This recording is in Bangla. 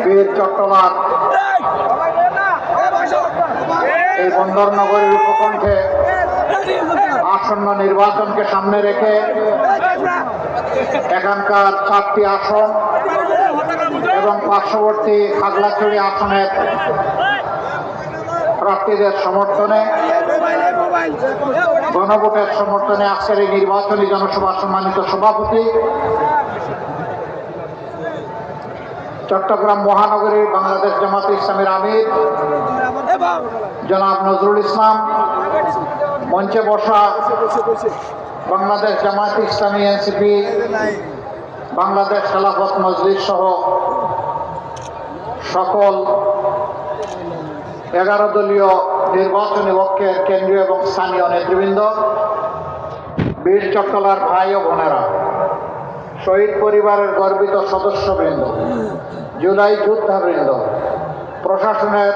বীর চট্টলার এই বন্দরনগরীর উপকণ্ঠে আসন্ন নির্বাচনকে সামনে রেখে এখানকার 4টি আসন এবং পার্শ্ববর্তী খাগড়াছড়ি আসনের প্রার্থীদের সমর্থনে গণভোটের সমর্থনে আজকের এই নির্বাচনী জনসভা সম্মানিত সভাপতি চট্টগ্রাম মহানগরীর বাংলাদেশ জামাতে ইসলামের আমির জনাব নজরুল ইসলাম, মঞ্চে বসা বাংলাদেশ জামায়াতে ইসলামী এনসিপি, বাংলাদেশ খেলাফত মজলিস সহ সকল 11 দলীয় নির্বাচনী পক্ষের কেন্দ্রীয় এবং স্থানীয় নেতৃবৃন্দ, বীর চট্টলার ভাই ও বোনেরা, শহীদ পরিবারের গর্বিত সদস্যবৃন্দ, জুলাই যোদ্ধাবৃন্দ, প্রশাসনের